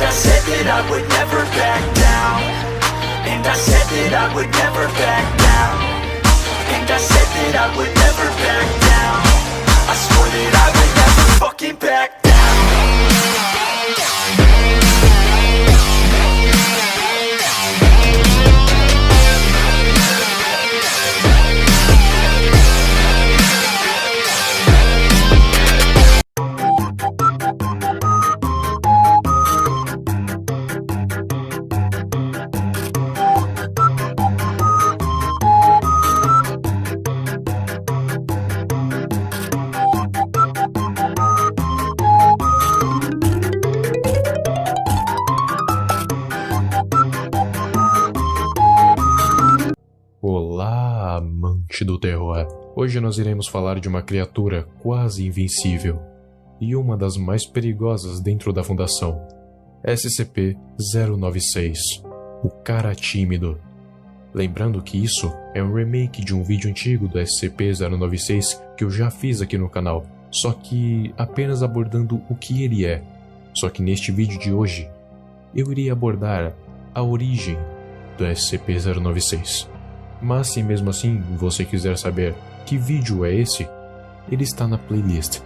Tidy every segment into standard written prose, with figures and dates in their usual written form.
I said that I would never back down. And I said that I would never back down. And I said that I would never back down. I swore that I would never fucking back down. Olá, amante do terror! Hoje nós iremos falar de uma criatura quase invencível e uma das mais perigosas dentro da Fundação, SCP-096, o Cara Tímido. Lembrando que isso é um remake de um vídeo antigo do SCP-096 que eu já fiz aqui no canal, só que apenas abordando o que ele é. Só que neste vídeo de hoje, eu iria abordar a origem do SCP-096. Mas se mesmo assim você quiser saber que vídeo é esse, ele está na playlist.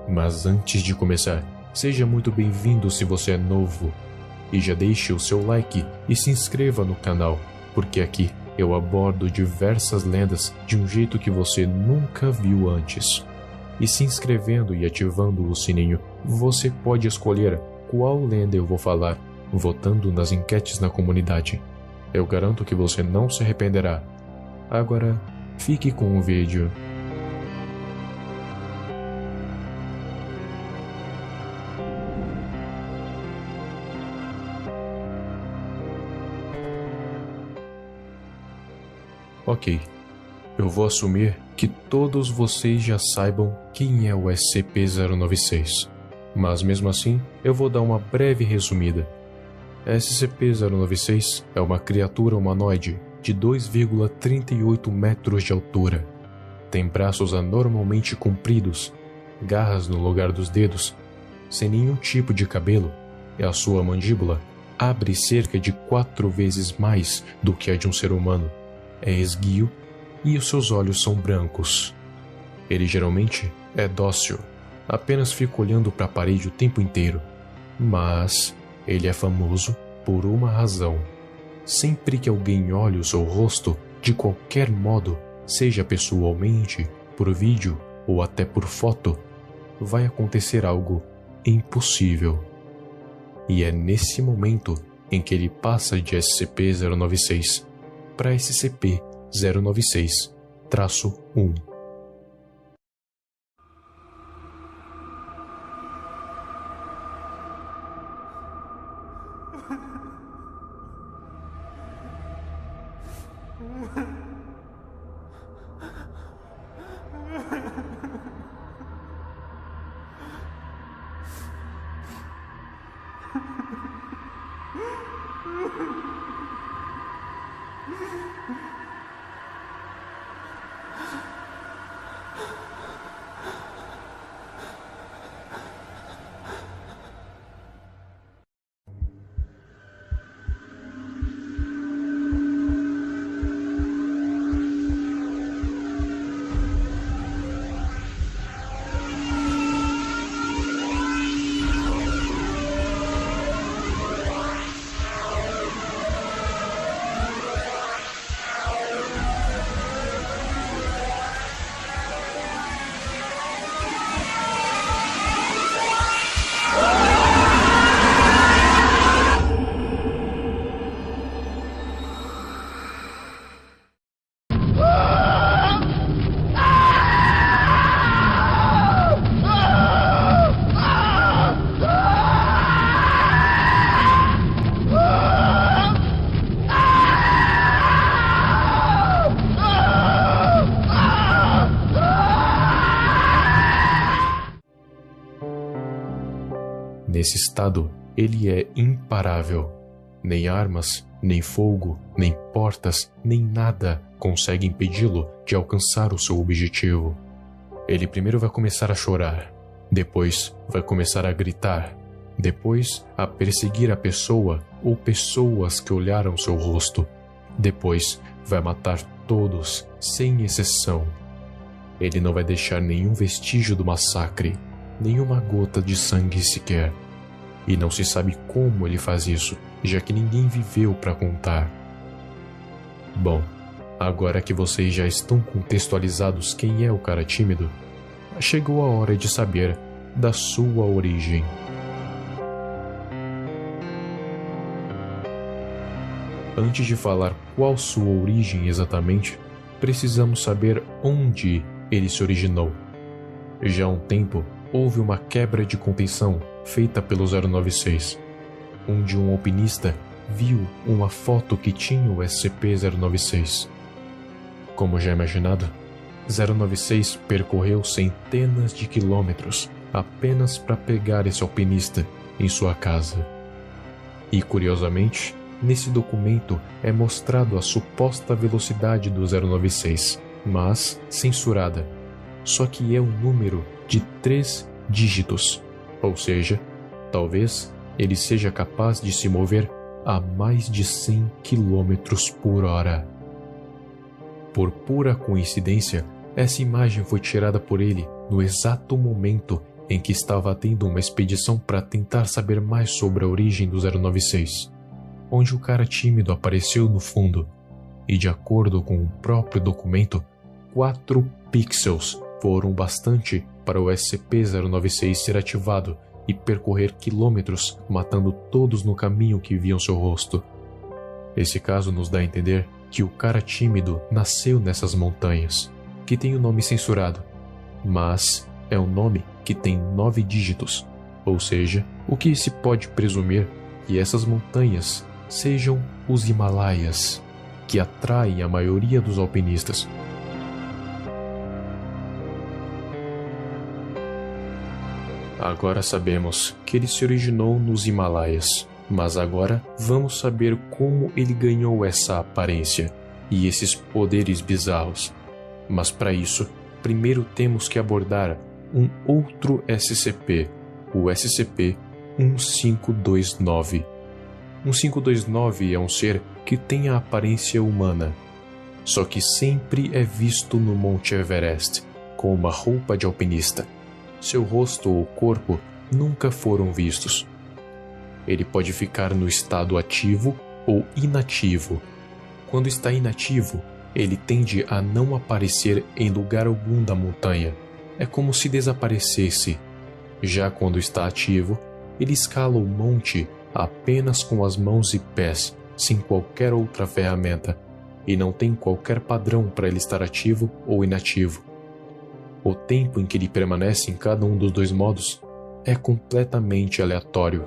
Mas antes de começar, seja muito bem-vindo se você é novo. E já deixe o seu like e se inscreva no canal, porque aqui eu abordo diversas lendas de um jeito que você nunca viu antes. E se inscrevendo e ativando o sininho, você pode escolher qual lenda eu vou falar, votando nas enquetes na comunidade. Eu garanto que você não se arrependerá. Agora, fique com o vídeo. Ok, eu vou assumir que todos vocês já saibam quem é o SCP-096. Mas mesmo assim, eu vou dar uma breve resumida. SCP-096 é uma criatura humanoide de 2,38 metros de altura. Tem braços anormalmente compridos, garras no lugar dos dedos, sem nenhum tipo de cabelo, e a sua mandíbula abre cerca de 4 vezes mais do que a de um ser humano. É esguio e os seus olhos são brancos. Ele geralmente é dócil, apenas fica olhando para a parede o tempo inteiro, mas ele é famoso por uma razão. Sempre que alguém olha o seu rosto, de qualquer modo, seja pessoalmente, por vídeo ou até por foto, vai acontecer algo impossível. E é nesse momento em que ele passa de SCP-096 para SCP-096-1. Nesse estado, ele é imparável. Nem armas, nem fogo, nem portas, nem nada consegue impedi-lo de alcançar o seu objetivo. Ele primeiro vai começar a chorar, depois vai começar a gritar, Depois, a perseguir a pessoa ou pessoas que olharam seu rosto. Depois, vai matar todos, sem exceção. Ele não vai deixar nenhum vestígio do massacre, nenhuma gota de sangue sequer. E não se sabe como ele faz isso, já que ninguém viveu para contar. Bom, agora que vocês já estão contextualizados quem é o cara tímido, chegou a hora de saber da sua origem. Antes de falar qual sua origem exatamente, precisamos saber onde ele se originou. Já há um tempo, houve uma quebra de contenção feita pelo 096, onde um alpinista viu uma foto que tinha o SCP-096. Como já imaginado, 096 percorreu centenas de quilômetros apenas para pegar esse alpinista em sua casa. E, curiosamente, nesse documento é mostrado a suposta velocidade do 096, mas censurada. Só que é um número de 3 dígitos, ou seja, talvez ele seja capaz de se mover a mais de 100 km por hora. Por pura coincidência, essa imagem foi tirada por ele no exato momento em que estava tendo uma expedição para tentar saber mais sobre a origem do 096, onde o cara tímido apareceu no fundo, e de acordo com o próprio documento, 4 pixels foram bastante para o SCP-096 ser ativado e percorrer quilômetros, matando todos no caminho que viam seu rosto. Esse caso nos dá a entender que o cara tímido nasceu nessas montanhas, que tem o nome censurado, mas é um nome que tem 9 dígitos, ou seja, o que se pode presumir que essas montanhas sejam os Himalaias, que atraem a maioria dos alpinistas. Agora sabemos que ele se originou nos Himalaias, mas agora vamos saber como ele ganhou essa aparência e esses poderes bizarros. Mas para isso, primeiro temos que abordar um outro SCP, o SCP-1529. 1529 é um ser que tem a aparência humana, só que sempre é visto no Monte Everest, com uma roupa de alpinista. Seu rosto ou corpo nunca foram vistos. Ele pode ficar no estado ativo ou inativo. Quando está inativo, ele tende a não aparecer em lugar algum da montanha. É como se desaparecesse. Já quando está ativo, ele escala o monte apenas com as mãos e pés, sem qualquer outra ferramenta, e não tem qualquer padrão para ele estar ativo ou inativo. O tempo em que ele permanece em cada um dos dois modos é completamente aleatório.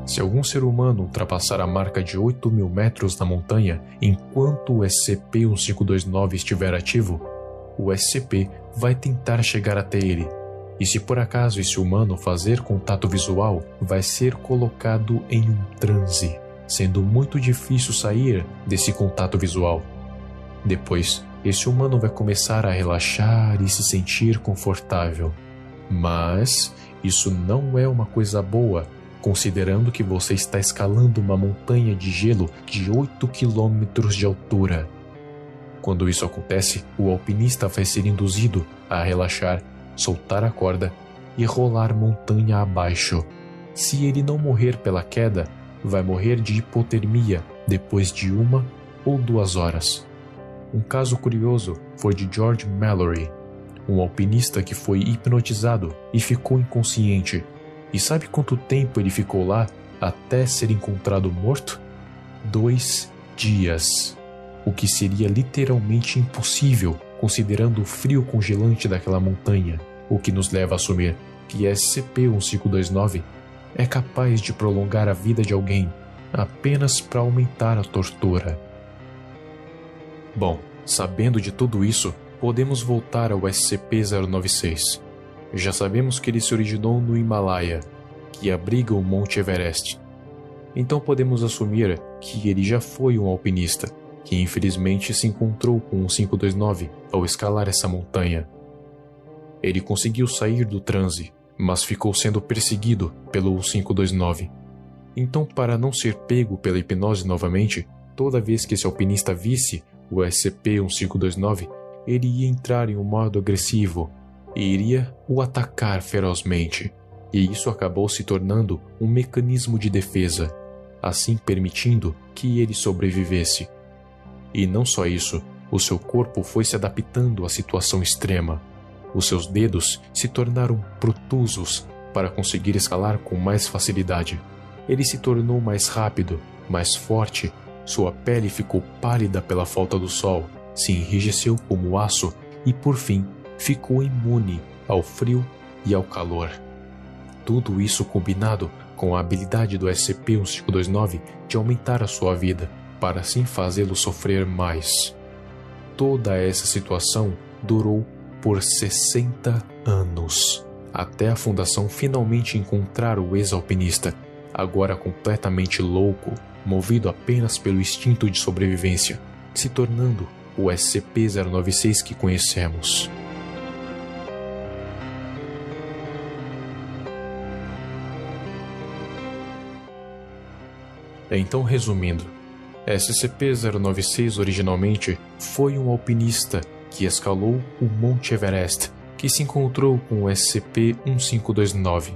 Se algum ser humano ultrapassar a marca de 8.000 metros na montanha enquanto o SCP-1529 estiver ativo, o SCP vai tentar chegar até ele, e se por acaso esse humano fazer contato visual, vai ser colocado em um transe, sendo muito difícil sair desse contato visual. Depois, esse humano vai começar a relaxar e se sentir confortável. Mas isso não é uma coisa boa, considerando que você está escalando uma montanha de gelo de 8 km de altura. Quando isso acontece, o alpinista vai ser induzido a relaxar, soltar a corda e rolar montanha abaixo. Se ele não morrer pela queda, vai morrer de hipotermia depois de 1 ou 2 horas. Um caso curioso foi de George Mallory, um alpinista que foi hipnotizado e ficou inconsciente. E sabe quanto tempo ele ficou lá até ser encontrado morto? 2 dias. O que seria literalmente impossível, considerando o frio congelante daquela montanha, o que nos leva a assumir que SCP-1529 é capaz de prolongar a vida de alguém apenas para aumentar a tortura. Bom, sabendo de tudo isso, podemos voltar ao SCP-096. Já sabemos que ele se originou no Himalaia, que abriga o Monte Everest. Então podemos assumir que ele já foi um alpinista, que infelizmente se encontrou com o 529 ao escalar essa montanha. Ele conseguiu sair do transe, mas ficou sendo perseguido pelo 529. Então, para não ser pego pela hipnose novamente, toda vez que esse alpinista visse o SCP-1529, ele ia entrar em um modo agressivo e iria o atacar ferozmente. E isso acabou se tornando um mecanismo de defesa, assim permitindo que ele sobrevivesse. E não só isso, o seu corpo foi se adaptando à situação extrema. Os seus dedos se tornaram protusos para conseguir escalar com mais facilidade. Ele se tornou mais rápido, mais forte, sua pele ficou pálida pela falta do sol, se enrijeceu como aço e, por fim, ficou imune ao frio e ao calor. Tudo isso combinado com a habilidade do SCP-1529 de aumentar a sua vida, para assim fazê-lo sofrer mais. Toda essa situação durou por 60 anos, até a Fundação finalmente encontrar o ex-alpinista, agora completamente louco, movido apenas pelo instinto de sobrevivência, se tornando o SCP-096 que conhecemos. Então, resumindo, SCP-096 originalmente foi um alpinista que escalou o Monte Everest, que se encontrou com o SCP-1529,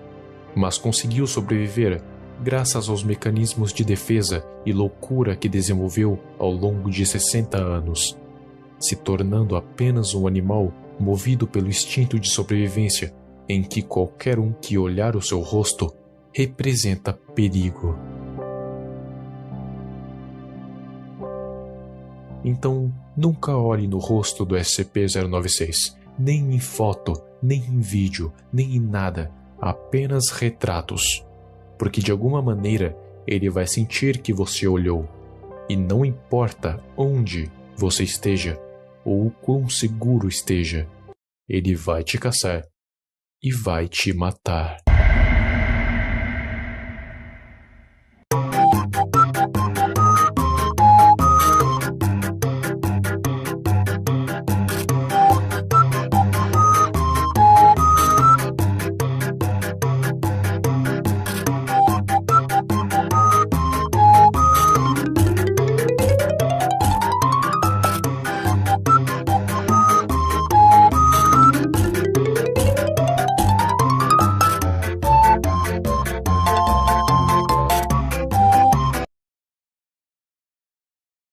mas conseguiu sobreviver graças aos mecanismos de defesa e loucura que desenvolveu ao longo de 60 anos, se tornando apenas um animal movido pelo instinto de sobrevivência, em que qualquer um que olhar o seu rosto representa perigo. Então, nunca olhe no rosto do SCP-096, nem em foto, nem em vídeo, nem em nada, apenas retratos. Porque de alguma maneira ele vai sentir que você olhou, e não importa onde você esteja ou o quão seguro esteja, ele vai te caçar e vai te matar.